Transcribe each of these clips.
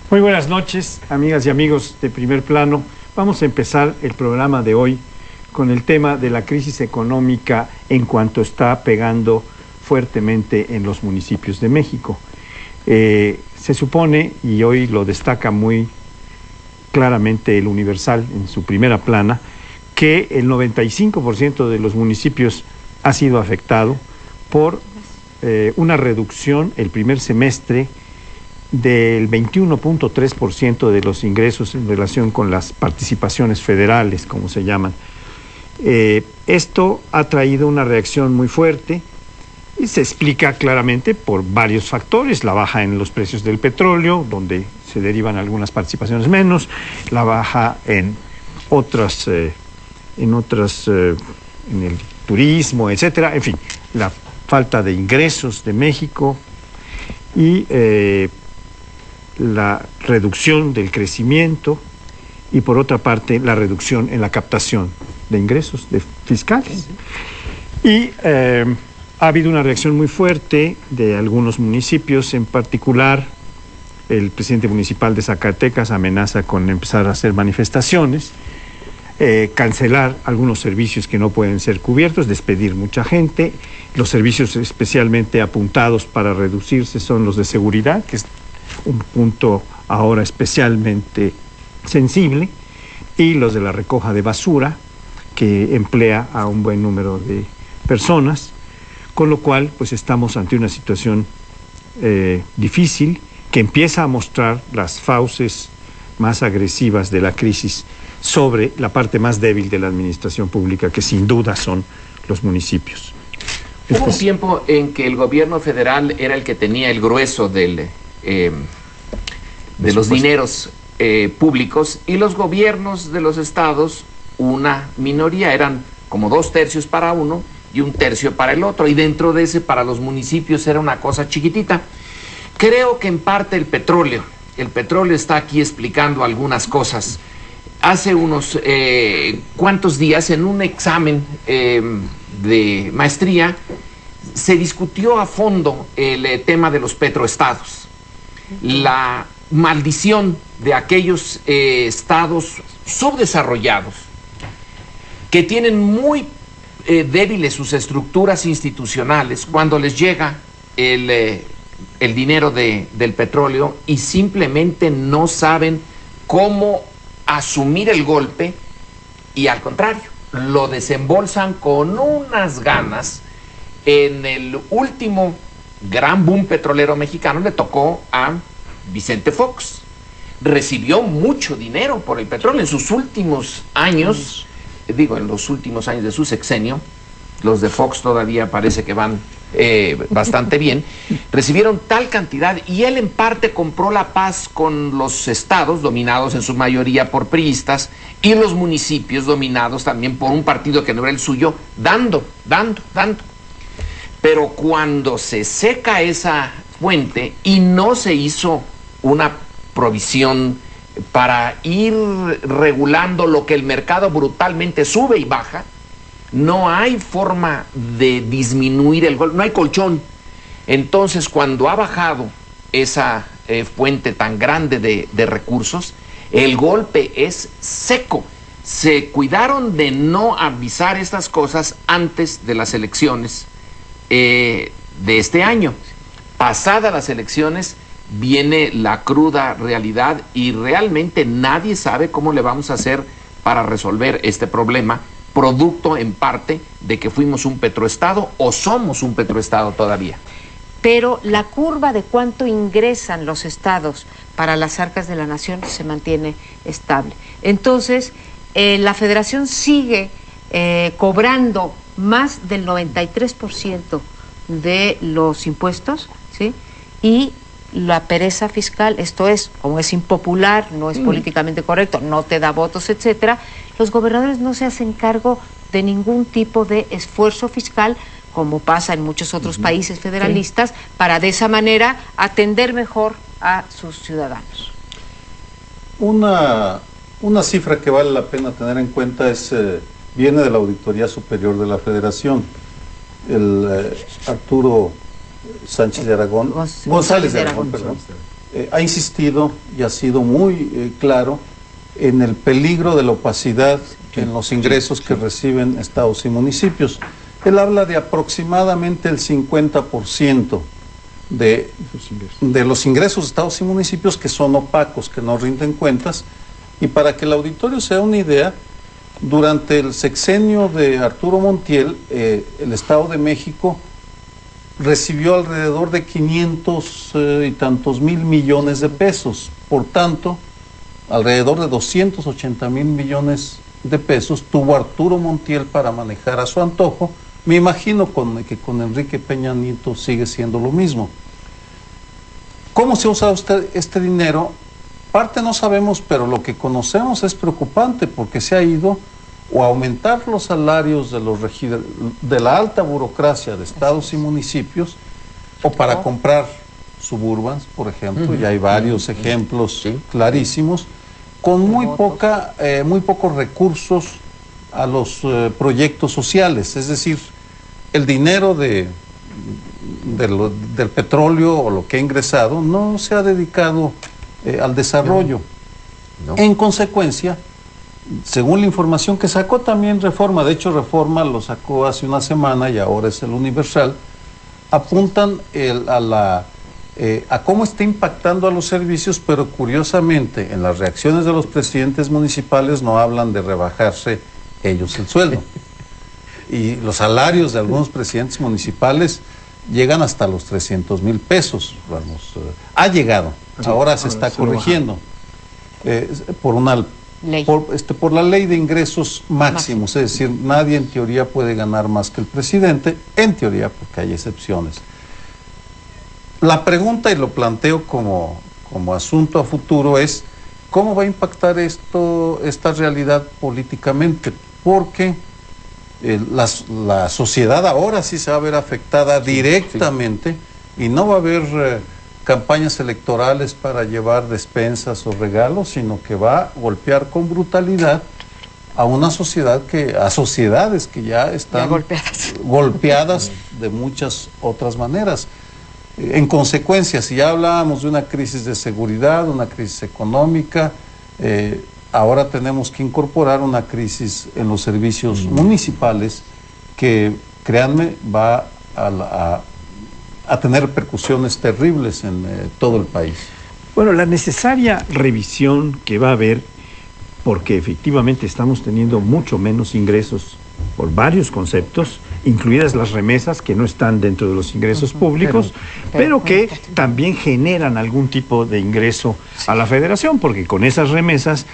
Muy buenas noches, amigas y amigos de Primer Plano. Vamos a empezar el programa de hoy con el tema de la crisis económica en cuanto está pegando fuertemente en los municipios de México. Se supone, y hoy lo destaca muy claramente el Universal en su primera plana, que el 95% de los municipios ha sido afectado por una reducción el primer semestre del 21.3% de los ingresos en relación con las participaciones federales, como se llaman. Esto ha traído una reacción muy fuerte y se explica claramente por varios factores: la baja en los precios del petróleo, donde se derivan algunas participaciones menos, la baja en en el turismo, etcétera, en fin, la falta de ingresos de México y la reducción del crecimiento, y por otra parte la reducción en la captación de ingresos fiscales. Y ha habido una reacción muy fuerte de algunos municipios, en particular el presidente municipal de Zacatecas amenaza con empezar a hacer manifestaciones, cancelar algunos servicios que no pueden ser cubiertos, despedir mucha gente. Los servicios especialmente apuntados para reducirse son los de seguridad, que es un punto ahora especialmente sensible, y los de la recoja de basura, que emplea a un buen número de personas, con lo cual pues estamos ante una situación difícil, que empieza a mostrar las fauces más agresivas de la crisis sobre la parte más débil de la administración pública, que sin duda son los municipios. Hubo un tiempo en que el gobierno federal era el que tenía el grueso de los dineros públicos, y los gobiernos de los estados una minoría, eran como 2/3 para uno y 1/3 para el otro, y dentro de ese para los municipios era una cosa chiquitita. Creo que en parte el petróleo está aquí explicando algunas cosas. Hace unos cuantos días, en un examen de maestría, se discutió a fondo el tema de los petroestados. La maldición de aquellos estados subdesarrollados, que tienen muy débiles sus estructuras institucionales cuando les llega el dinero del petróleo, y simplemente no saben cómo asumir el golpe, y al contrario, lo desembolsan con unas ganas. En el último gran boom petrolero mexicano le tocó a Vicente Fox. Recibió mucho dinero por el petróleo en sus últimos años, en los últimos años de su sexenio. Los de Fox todavía parece que van bastante bien. Recibieron tal cantidad, y él en parte compró la paz con los estados, dominados en su mayoría por priistas, y los municipios dominados también por un partido que no era el suyo, dando. Pero cuando se seca esa fuente y no se hizo una provisión para ir regulando lo que el mercado brutalmente sube y baja, no hay forma de disminuir el golpe, no hay colchón. Entonces, cuando ha bajado esa fuente tan grande de recursos, el golpe es seco. Se cuidaron de no avisar estas cosas antes de las elecciones de este año. Pasadas las elecciones viene la cruda realidad, y realmente nadie sabe cómo le vamos a hacer para resolver este problema, producto en parte de que fuimos un petroestado o somos un petroestado todavía. Pero la curva de cuánto ingresan los estados para las arcas de la nación se mantiene estable. Entonces, la federación sigue cobrando más del 93% de los impuestos, ¿sí? Y la pereza fiscal, esto es, como es impopular, no es políticamente correcto, no te da votos, etcétera, los gobernadores no se hacen cargo de ningún tipo de esfuerzo fiscal, como pasa en muchos otros países federalistas, para de esa manera atender mejor a sus ciudadanos. Una cifra que vale la pena tener en cuenta viene de la Auditoría Superior de la Federación. El Arturo Sánchez de Aragón, González de Aragón, perdón, ha insistido y ha sido muy claro en el peligro de la opacidad en los ingresos que reciben estados y municipios. Él habla de aproximadamente el 50% de los ingresos de estados y municipios que son opacos, que no rinden cuentas. Y para que el auditorio se dé una idea, durante el sexenio de Arturo Montiel, el Estado de México recibió alrededor de 500 y tantos mil millones de pesos. Por tanto, alrededor de 280 mil millones de pesos tuvo Arturo Montiel para manejar a su antojo. Me imagino que con Enrique Peña Nieto sigue siendo lo mismo. ¿Cómo se ha usado este dinero? Parte no sabemos, pero lo que conocemos es preocupante porque se ha ido o a aumentar los salarios de la alta burocracia de estados y municipios, o para comprar suburbans, por ejemplo. Ya hay varios ejemplos clarísimos, con muy pocos recursos a los proyectos sociales. Es decir, el dinero del petróleo o lo que ha ingresado no se ha dedicado al desarrollo. En consecuencia, según la información que sacó también Reforma, de hecho Reforma lo sacó hace una semana y ahora es el Universal, apuntan a cómo está impactando a los servicios, pero curiosamente en las reacciones de los presidentes municipales no hablan de rebajarse ellos el sueldo. Y los salarios de algunos presidentes municipales llegan hasta los 300,000 pesos. Vamos, ha llegado, ahora se está corrigiendo por la ley de ingresos máximos, es decir, nadie en teoría puede ganar más que el presidente, en teoría, porque hay excepciones. La pregunta, y lo planteo como asunto a futuro, es ¿cómo va a impactar esta realidad políticamente? Porque la sociedad ahora sí se va a ver afectada directamente y no va a haber campañas electorales para llevar despensas o regalos, sino que va a golpear con brutalidad a una sociedad a sociedades que ya están golpeadas de muchas otras maneras. En consecuencia, si ya hablábamos de una crisis de seguridad, una crisis económica, ahora tenemos que incorporar una crisis en los servicios municipales que, créanme, va a tener repercusiones terribles en todo el país. Bueno, la necesaria revisión que va a haber, porque efectivamente estamos teniendo mucho menos ingresos por varios conceptos, incluidas las remesas que no están dentro de los ingresos públicos, pero que también generan algún tipo de ingreso a la federación, porque con esas remesas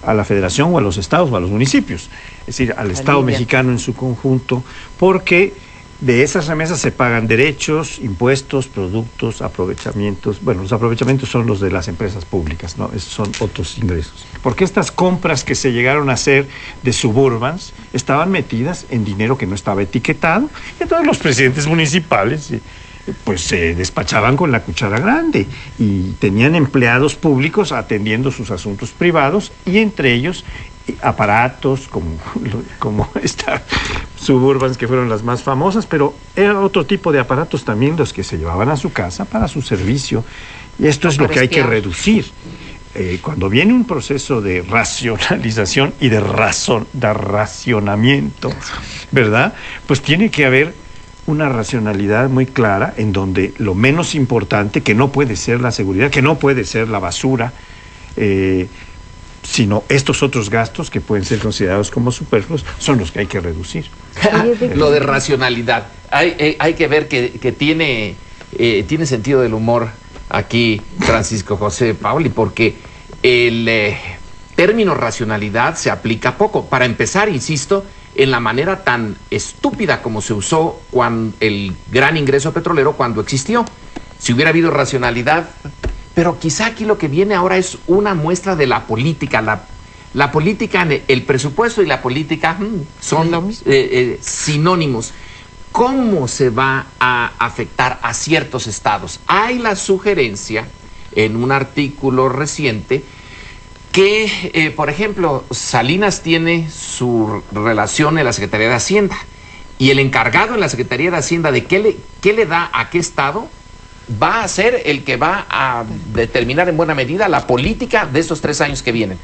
a la federación o a los estados o a los municipios, es decir, al Estado mexicano en su conjunto, porque de esas remesas se pagan derechos, impuestos, productos, aprovechamientos. Bueno, los aprovechamientos son los de las empresas públicas, ¿no? Esos son otros ingresos. Porque estas compras que se llegaron a hacer de suburbans estaban metidas en dinero que no estaba etiquetado, y entonces los presidentes municipales pues se despachaban con la cuchara grande y tenían empleados públicos atendiendo sus asuntos privados, y entre ellos aparatos como esta Suburbans, que fueron las más famosas, pero era otro tipo de aparatos también los que se llevaban a su casa para su servicio, y esto es lo que hay que reducir. Cuando viene un proceso de racionalización y de racionamiento, ¿verdad? Pues tiene que haber una racionalidad muy clara en donde lo menos importante, que no puede ser la seguridad, que no puede ser la basura, sino estos otros gastos que pueden ser considerados como superfluos, son los que hay que reducir. Lo de racionalidad, hay que ver que tiene sentido del humor aquí Francisco José Paoli, porque el término racionalidad se aplica poco. Para empezar, insisto, en la manera tan estúpida como se usó el gran ingreso petrolero cuando existió. Si hubiera habido racionalidad... Pero quizá aquí lo que viene ahora es una muestra de la política. La política, el presupuesto y la política son sinónimos. ¿Cómo se va a afectar a ciertos estados? Hay la sugerencia en un artículo reciente que, por ejemplo, Salinas tiene su relación en la Secretaría de Hacienda, y el encargado en la Secretaría de Hacienda de qué le da a qué estado va a ser el que va a determinar en buena medida la política de estos 3 años que vienen.